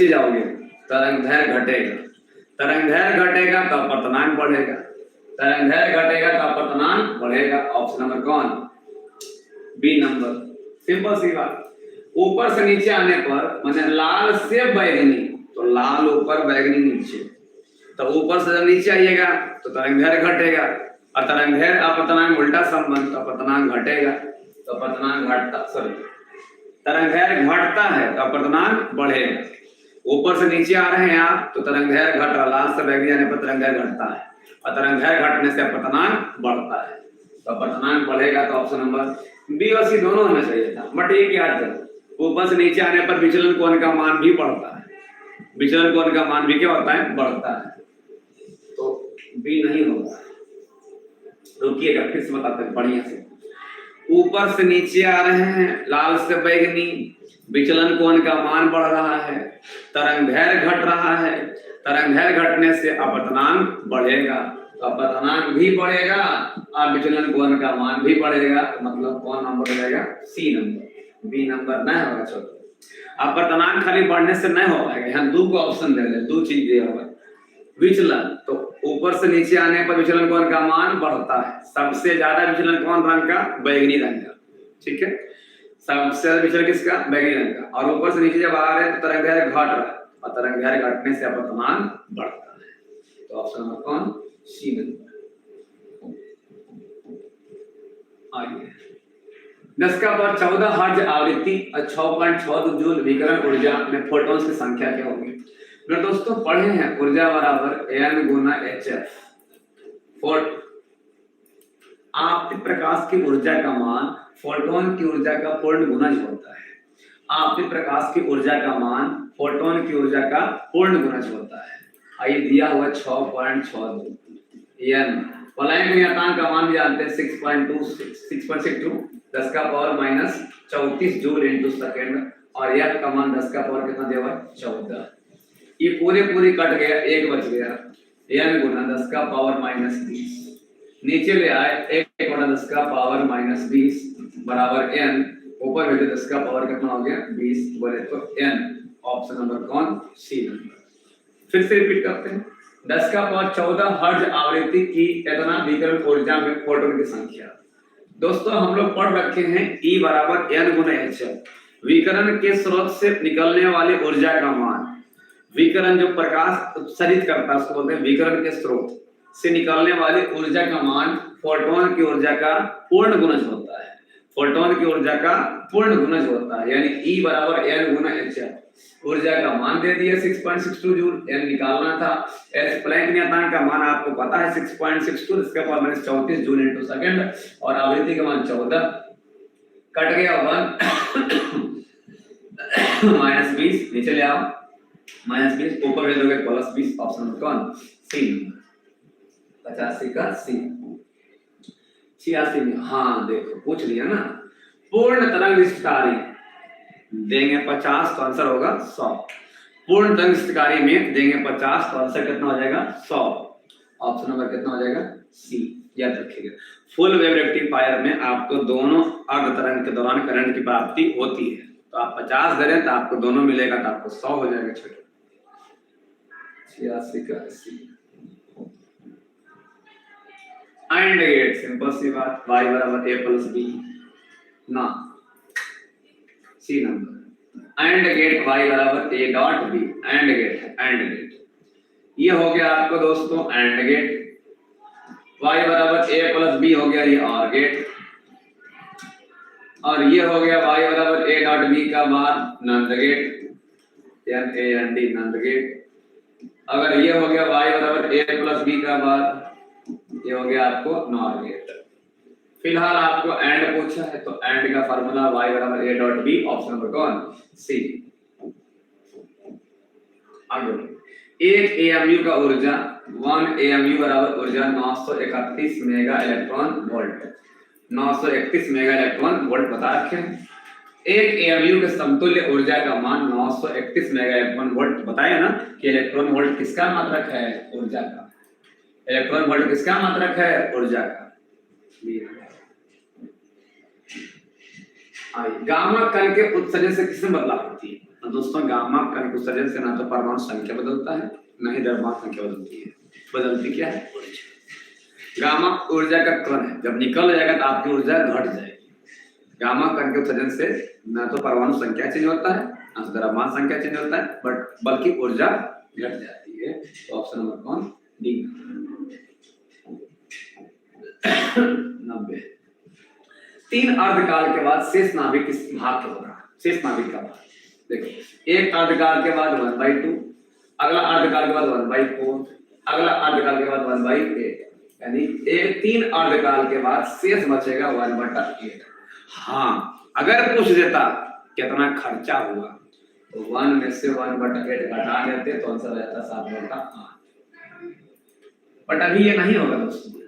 नीचे जाओगे तरंग दैर्घ्य घटेगा, तरंग दैर्घ्य घटेगा तो अपवर्तनांक बढ़ेगा, तरंग दैर्घ्य घटेगा तो अपवर्तनांक बढ़ेगा। ऑप्शन नंबर कौन? B number. सिंपल सी बात। ऊपर से नीचे आने पर माने लाल से बैगनी, तो लाल ऊपर बैगनी नीचे, तो ऊपर से जब नीचे आइएगा तो तरंग दैर्घ्य घटेगा, और तरंग दैर्घ्य अपवर्तनांक उल्टा संबंध, तो अपवर्तनांक घटेगा, तो अपवर्तनांक घटता, सॉरी तरंग दैर्घ्य घटता है तो अपवर्तनांक बढ़ेगा। ऊपर से नीचे आ रहे हैं आप तो तरंग दैर्घ्य घट रहा, लाल से बैगनी आने पर तरंग दैर्घ्य घटता है, और तरंग दैर्घ्य घटने से अपवर्तनांक बढ़ता है, तो अपवर्तनांक बढ़ेगा। तो ऑप्शन नंबर बी और सी दोनों होना चाहिए था, बट एक याद करो, ऊपर से नीचे आने पर विचलन कोण का मान भी बढ़ता है, विचलन कोण का मान भी क्या होता है? बढ़ता है, तो बी नहीं होगा। रुकिएगा फिर से बताते हैं बढ़िया से। ऊपर से नीचे आ रहे हैं लाल से बैगनी, विचलन कोण का मान बढ़ रहा है, तरंग दैर्घ्य घट रहा है, तरंग दैर्घ्य घटने से अपवर्तनांक बढ़ेगा, तो अपवर्तनांक भी बढ़ेगा और विचलन कोण का मान भी बढ़ेगा, तो मतलब कौन नंबर हो जाएगा? सी नंबर। बी नंबर नहीं होगा छोटे। अपवर्तनांक खाली बढ़ने से नहीं होगा, यहाँ दो को ऑप्शन दे दे, दो चीज दिया हुआ। विचलन, तो ऊपर से नीचे आने पर विचलन कोण का मान बढ़ता है, सबसे ज्यादा विचलन कौन रंग का? बैगनी रंग का, ठीक है, सबसे ज्यादा विचलन किसका? बैगनी रंग का। और ऊपर से नीचे जब आ रहे हैं तो तरंग दैर्घ्य घट रहा है, और तरंग दैर्घ्य घटने से अपवर्तनांक बढ़ता है, तो ऑप्शन नंबर कौन? C number. आइए 10 का पावर 14 हर्ट्ज आवृत्ति और 6.6 जूल विकिरण ऊर्जा में फोटॉन्स की संख्या क्या होगी? मेरे दोस्तों पढ़े हैं ऊर्जा बराबर n गुना hf। आपतित प्रकाश की ऊर्जा का मान फोटोन की ऊर्जा का पूर्ण गुणज होता है। आपतित प्रकाश की ऊर्जा का मान फोटोन की ऊर्जा का पूर्ण गुणज होता है। आइए दिया हुआ 6.6 n, प्लैंक नियतांक का मान भी जानते हैं 6.62 10 का power minus 34 joule into second, और f का मान 10 का पावर कितना दिया हुआ? 14। ये पूरी कट गया, एक बच गया, n गुना 10 का पावर माइनस 20, नीचे ले आए 1 गुना 10 का पावर माइनस 20 बराबर n, ऊपर भेजे 10 का पावर कितना हो गया? 20 बोले तो n। ऑप्शन नंबर कौन? C number. फिर से रिपीट करते हैं, 10 का पावर 14 हर्ट्ज आवृत्ति की इतना विकिरण ऊर्जा में फोटोन की संख्या। दोस्तों हम लोग पढ़ रखे हैं E बराबर n गुना hf, विकिरण के स्रोत से निकलने वाली ऊर्जा का मान, विकिरण जो प्रकाश उत्सर्जित करता है उसको बोलते हैं विकिरण के स्रोत से निकलने वाली ऊर्जा का मान फोटोन की ऊर्जा का पूर्ण गुणज होता है, फोटोन की ऊर्जा का पूर्ण गुणज होता है, यानी E बराबर n गुना hf। ऊर्जा का मान दे दिया 6.62 जूल, n निकालना था, h प्लैंक नियतांक का मान आपको पता है 6.62, इसका power minus 34 joule into second, और आवृत्ति का मान 14, कट गया 1 माइनस 20, नीचे ले आओ माइनस 20, ऊपर भेज दोगे प्लस 20। ऑप्शन नंबर कौन? C number. 85 का सी। 86 में हाँ देखो पूछ लिया ना, पूर्ण तरंग विस्तारी देंगे 50 तो आंसर होगा 100। पूर्ण तरंग विस्तारी में देंगे 50 तो आंसर कितना हो जाएगा? 100। ऑप्शन नंबर कितना हो जाएगा? सी। याद रखिएगा, फुल वेव रेक्टिफायर में आपको दोनों अर्ध तरंग के दौरान करंट की प्राप्ति होती है, तो आप 50 दे रहे हैं तो आपको दोनों मिलेगा तो आपको 100 हो जाएगा। छोटे 86 का सी। एंड गेट, सिंपल सी बात, y बराबर a प्लस b ना, C number. And gate y बराबर a dot b, and gate ये हो गया आपको दोस्तों एंड गेट, y बराबर a प्लस b हो गया ये और गेट, और ये हो गया y बराबर a डॉट b का बाद Nand gate, n a n d Nand gate. अगर ये हो गया y बराबर a प्लस b का बाद, ये हो गया आपको नॉर गेट। फिलहाल आपको एंड पूछा है तो एंड का फार्मूला y बराबर a dot b, option number कौन? सी। आगे 1 AMU का ऊर्जा 1 AMU बराबर ऊर्जा 931 mega electron volt, 931 mega electron volt बता रखे हैं। 1 AMU के समतुल्य ऊर्जा का मान 931 मेगा इलेक्ट्रॉन वोल्ट बताया ना कि इलेक्ट्रॉन वोल्ट किसका मात्रक है? ऊर्जा का। इलेक्ट्रॉन वोल्ट किसका मात्रक है? ऊर्जा का। गामा कण के उत्सर्जन से किसमें बदलाव होती है? तो दोस्तों गामा कण के उत्सर्जन से ना तो परमाणु संख्या बदलता है ना ही द्रव्यमान संख्या बदलती है, बदलती क्या है? ऊर्जा। गामा ऊर्जा का कण है, जब निकल जाएगा तो आपकी ऊर्जा घट जाएगी। गामा कण के उत्सर्जन से ना तो परमाणु संख्या चेंज होता है ना तो द्रव्यमान संख्या चेंज होता है, बट बल्कि ऊर्जा घट जाती है। तो ऑप्शन नंबर कौन? डी। 90। 3 अर्धकाल के बाद शेष नाभिक किस भाग का होगा? शेष नाभिक का भाग देखो, एक अर्धकाल के बाद 1/2, अगला अर्धकाल के बाद 1/4, अगला अर्धकाल के बाद 1/8, यानी 3 अर्धकाल के बाद शेष बचेगा 1/8। हाँ, अगर पूछ देता कितना खर्चा हुआ तो 1 में से 1/8 घटा देते तो आंसर रहता 7/8। बट अभी ये नहीं होगा दोस्तों।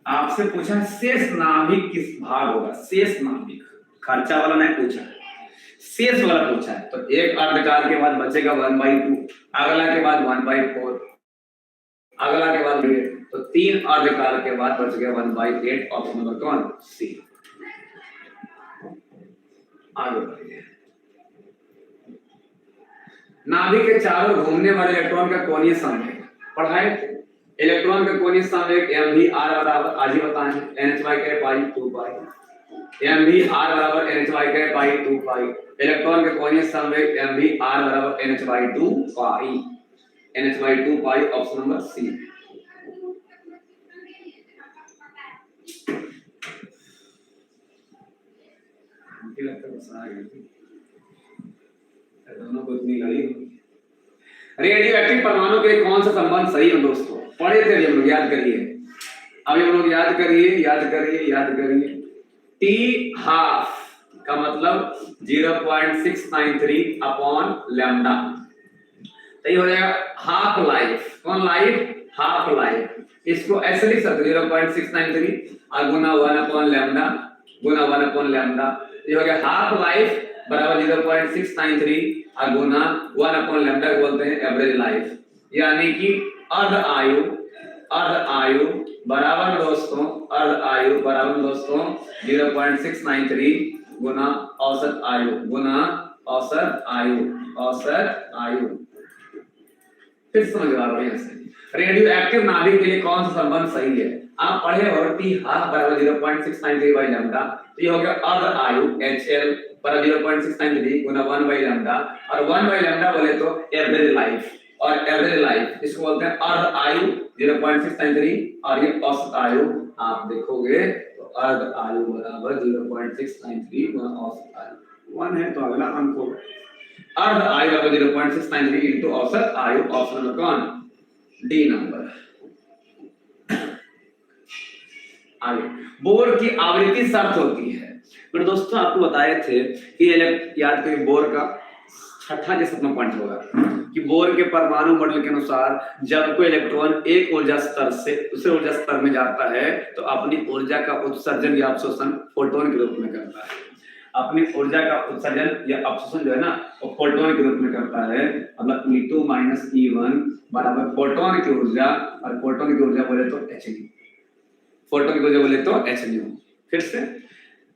आपसे पूछा शेष नाभिक किस भाग होगा? शेष नाभिक, खर्चा वाला नहीं पूछा है, शेष वाला पूछा है। तो एक अर्धकाल के बाद बचेगा 1/2, अगला के बाद 1/4, अगला के बाद 8, तो 3 अर्धकाल के बाद बच गया 1/8। ऑप्शन नंबर कौन? सी। आगे बढ़िए। नाभिक के चारों घूमने वाले इलेक्ट्रॉन का कोणीय संवेग पढ़ाए थे। इलेक्ट्रॉन का कोणीय संवेग mvr बराबर, आज ही बताएं, nh/k पाई 2 पाई। mvr बराबर nh/k पाई 2 पाई। इलेक्ट्रॉन के कोणीय संवेग mvr बराबर nh/2 पाई, nh/2 पाई। Option number C. दोनों को इतनी लड़ी। रेडियो एक्टिव परमाणु के कौन सा संबंध सही है दोस्तों? पढ़े थे हम लोग, याद करिए। अभी हम लोग याद करिए। टी हाफ का मतलब 0.693 अपॉन लैम्डा, तो ये हो जाएगा हाफ लाइफ। कौन लाइफ? Half life. इसको ऐसे लिख सकते 0.693 और गुना 1 अपॉन लैम्डा, गुना 1 अपॉन लैम्डा। ये हो गया हाफ लाइफ बराबर 0.693 और गुना 1 अपॉन लैम्डा को बोलते हैं एवरेज लाइफ। यानी कि अर्ध आयु बराबर दोस्तों, अर्ध आयु बराबर दोस्तों 0.693 गुना औसत आयु, गुना औसत आयु। फिर समझ आ रहा है। रेडियो एक्टिव नाभिक के लिए कौन सा संबंध सही है? आप पढ़े हो टी हाफ बराबर 0.693 बाई लैम्डा, तो ये हो गया अर्ध आयु HL बराबर 0.693 गुना 1 बाई लैम्डा, और 1 बाई लैम्डा बोले तो एवरेज लाइफ, और एवरेज लाइफ इसको बोलते हैं अर्ध आयु 0.693, और ये औसत आयु आप देखोगे तो अर्ध आयु बराबर 0.693 गुना औसत आयु। 1 है तो अगला अंक होगा अर्ध आयु बराबर 0.693 इनटू औसत आयु। ऑप्शन नंबर कौन? D number. आगे, बोर की आवृत्ति शर्त होती है। पर दोस्तों आपको बताए थे कि याद करिए बोर का छठा जैसा पॉइंट होगा कि बोर के परमाणु मॉडल के अनुसार जब कोई इलेक्ट्रॉन एक ऊर्जा स्तर से दूसरे ऊर्जा स्तर में जाता है तो अपनी ऊर्जा का उत्सर्जन या अवशोषण फोटोन के रूप में करता है। अपनी ऊर्जा का उत्सर्जन या अवशोषण जो है ना वो फोटोन के रूप में करता है। मतलब E2 माइनस E1 बराबर फोटोन की ऊर्जा, और फोटोन की ऊर्जा बोले तो Hν, फोटोन की ऊर्जा बोले तो Hν। फिर से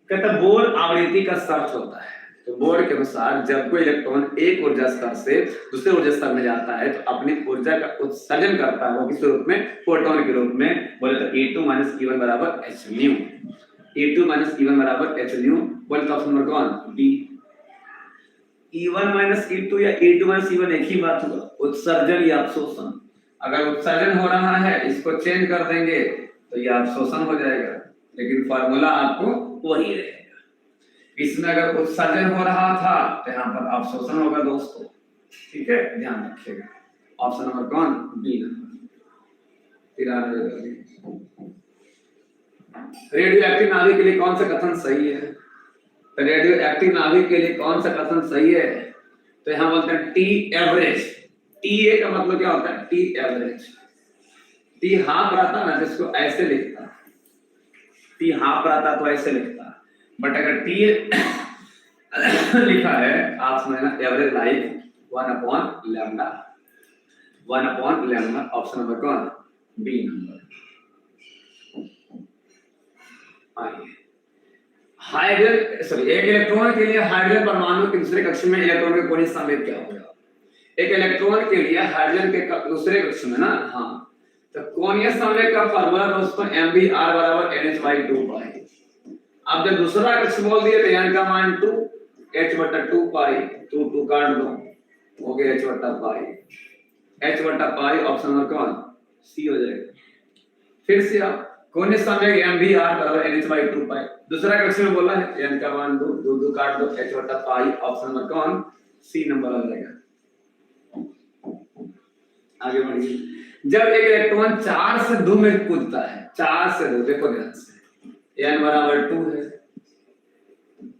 कहता बोर आवृत्ति का शर्त होता है। तो बोर के अनुसार जब कोई इलेक्ट्रॉन एक ऊर्जा स्तर से दूसरे ऊर्जा स्तर में जाता है तो अपनी ऊर्जा का उत्सर्जन करता है, वो किस रूप में? फोटोन के रूप में। बोले तो E2 माइनस E1 बराबर Hν, E2 माइनस E1 बराबर Hν। बोले तो ऑप्शन नंबर कौन? बी। E1 माइनस E2 या E2 माइनस E1 एक ही बात होगा, उत्सर्जन या अवशोषण। अगर उत्सर्जन हो रहा है इसको चेंज कर देंगे तो ये अवशोषण हो जाएगा, लेकिन फार्मूला आपको वही रहेगा। इसमें अगर उत्सर्जन हो रहा था तो यहाँ पर अवशोषण होगा दोस्तों, ठीक है, ध्यान रखिएगा। ऑप्शन नंबर कौन? B number. 93। रेडियो एक्टिव नाभिक के लिए कौन सा कथन सही है? तो रेडियो एक्टिव नाभिक के लिए कौन सा कथन सही है? तो यहाँ बोलते हैं टी एवरेज। टी ए का मतलब क्या होता है? T average. टी हाफ रहता ना जिसको ऐसे लिखता, टी हाफ रहता तो ऐसे लिखता, बट अगर टी लिखा है आप समझना average life 1 upon lambda, 1 upon lambda. Option number कौन? B number. आइए, हाइड्रोजन सॉरी एक इलेक्ट्रॉन के लिए हाइड्रोजन परमाणु के दूसरे कक्ष में इलेक्ट्रॉन के कोणीय संवेग क्या होगा? एक इलेक्ट्रॉन के लिए हाइड्रोजन के दूसरे कक्ष में ना, हाँ, तो कोणीय संवेग का फार्मूला दोस्तों mvr बराबर nh/2 पाई। अब जब दूसरा कक्ष बोल दिए तो n का मान 2 h/2 पाई, 2 काट दो, हो गया h/पाई, h/पाई ऑप्शन नंबर कौन सी हो जाएगा। फिर से आप कोणीय संवेग mvr बराबर nh/2 पाई, दूसरा कक्ष में बोला है n का मान 2 काट दो, h/पाई ऑप्शन नंबर कौन सी नंबर आ जाएगा। आगे बढ़िए, जब एक इलेक्ट्रॉन 4 से 2 में कूदता है, 4 से 2, देखो ध्यान से, n बराबर 2 है,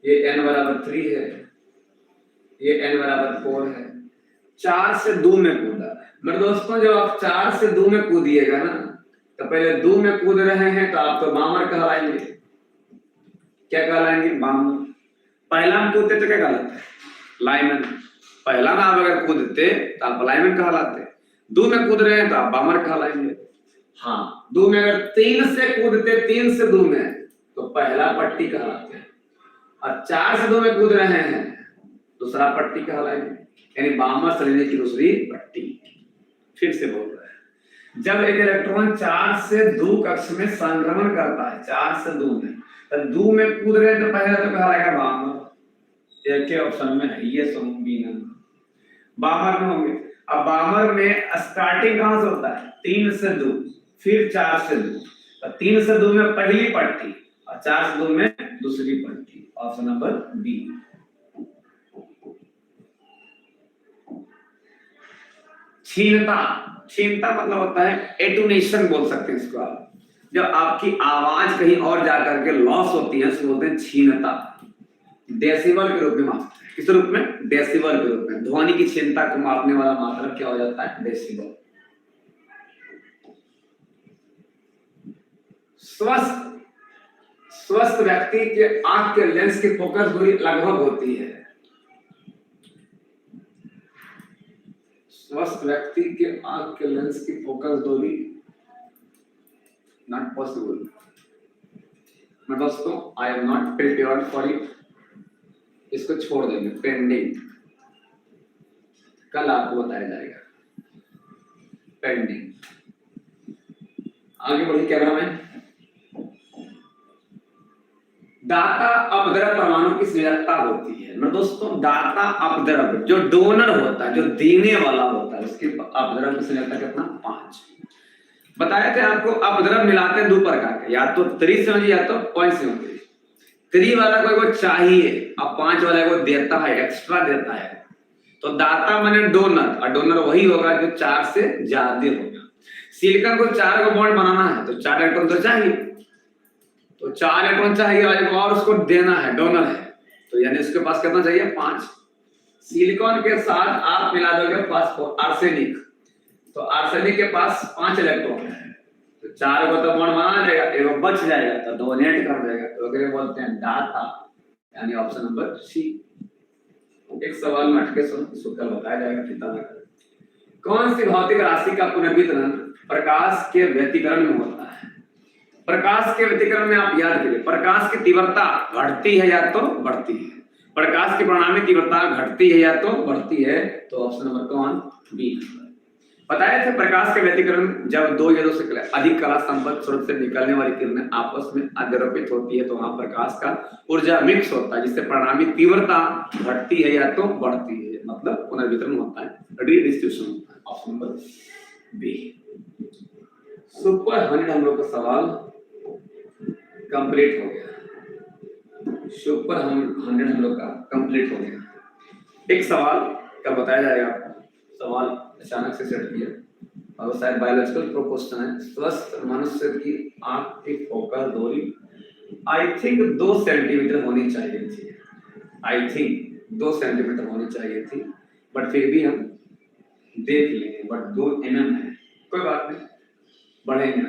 ये n बराबर 3 है, ये n बराबर 4 है, 4 से 2 में कूदा। मेरे दोस्तों जब आप 4 से 2 में कूदिएगा ना, तो पहले 2 में कूद रहे हैं तो आप तो बामर कहलाएंगे। क्या कहलाएंगे? बामर। पहला में कूदते तो क्या कहलाते? लाइमन। पहला में आप अगर कूदते तो आप लाइमन कहलाते, 2 में कूद रहे हैं तो आप बामर कहलाएंगे। हाँ, 2 में अगर 3 से कूदते, 3 से 2 में, तो पहला पट्टी कहलाते हैं, और 4 से 2 में कूद रहे हैं दूसरा पट्टी कहलाएंगे, यानी बामर श्रेणी की दूसरी पट्टी। फिर से बोल रहे हैं, जब एक इलेक्ट्रॉन 4 से 2 कक्ष में संक्रमण करता है, 4 से 2 में, तो 2 में कूद रहे हैं तो पहला तो कहलाएगा बामर। एक के ऑप्शन में है ये बी नंबर, बामर में होंगे। अब बामर में स्टार्टिंग कहां से होता है? 3 से 2, फिर 4 से 2, तो 3 से 2 में पहली पट्टी और 4 से 2 में दूसरी पट्टी, ऑप्शन नंबर बी। क्षीणता, क्षीणता मतलब होता है एटोनेशन बोल सकते हैं इसको आप, जब आपकी आवाज कहीं और जाकर के लॉस होती है उसको बोलते हैं क्षीणता। डेसिबल के रूप में मापते हैं, किस रूप में? डेसिबल के रूप में। ध्वनि की क्षीणता को मापने वाला मात्रक क्या हो जाता है? डेसिबल। स्वस्थ व्यक्ति के आंख के लेंस की फोकस दूरी लगभग होती है, स्वस्थ व्यक्ति के आंख के लेंस की फोकस दूरी नॉट पॉसिबल। मैं दोस्तों I am not prepared for it, इसको छोड़ देंगे, पेंडिंग, कल आपको बताया जाएगा, पेंडिंग। आगे बढ़िए कैमरामैन। दाता अपद्रव परमाणु की संयोजकता होती है। मैं दोस्तों दाता अपद्रव, जो डोनर होता है, जो देने वाला होता है, उसकी अपद्रव की संयोजकता कितना? 5। बताया थे आपको अपद्रव मिलाते हैं 2 प्रकार के, या तो 3 से या तो पॉइंट से। 3 वाला को चाहिए और 5 वाला को देता है, एक्स्ट्रा देता है। तो दाता माने डोनर, और डोनर वही होगा जो 4 से ज्यादा होगा। सिलिकॉन को 4 को बॉन्ड बनाना है तो 4 इलेक्ट्रॉन तो चाहिए, तो 4 इलेक्ट्रॉन चाहिए और उसको देना है, डोनर है, तो यानी उसके पास कितना चाहिए? 5। सिलिकॉन के साथ आप मिला दोगे आर्सेनिक, तो आर्सेनिक के पास 5 इलेक्ट्रॉन है, तो 4 को तो बॉन्ड बनाना जाएगा, एक बच जाएगा तो डोनेट कर देगा, तो अगर बोलते हैं दाता, यानी ऑप्शन नंबर सी। एक सवाल में अटके सुन, इसको कल बताया जाएगा, चिंता न करें। कौन सी भौतिक राशि का पुनर्वितरण प्रकाश के व्यतिकरण में होता है? प्रकाश के व्यतिकरण में आप याद करिए, प्रकाश की तीव्रता घटती है या तो बढ़ती है, प्रकाश की परिणामी तीव्रता घटती है या तो बढ़ती है, तो ऑप्शन नंबर कौन? बी। बताया था प्रकाश के व्यतिकरण जब 2 या 2 से अधिक कला संपर्क स्रोत से निकलने वाली किरणें आपस में अध्यारोपित होती है तो वहां प्रकाश का ऊर्जा मिक्स होता है, जिससे परिणामी तीव्रता घटती है या तो बढ़ती है, मतलब पुनर्वितरण होता है, रीडिस्ट्रीब्यूशन होता है, ऑप्शन नंबर बी। सुपर 100 हम लोग का सवाल कंप्लीट हो गया, सुपर 100 हम लोग का कंप्लीट हो गया। एक सवाल कल बताया जाएगा आपको, सवाल अचानक से सेट किया और शायद बायोलॉजिकल क्वेश्चन है। स्वस्थ मनुष्य की आंख की फोकस दूरी आई थिंक 2 सेंटीमीटर होनी चाहिए थी, आई थिंक 2 सेंटीमीटर होनी चाहिए थी, बट फिर भी हम देख लेंगे, बट 2 mm है, कोई बात नहीं, बढ़ेंगे।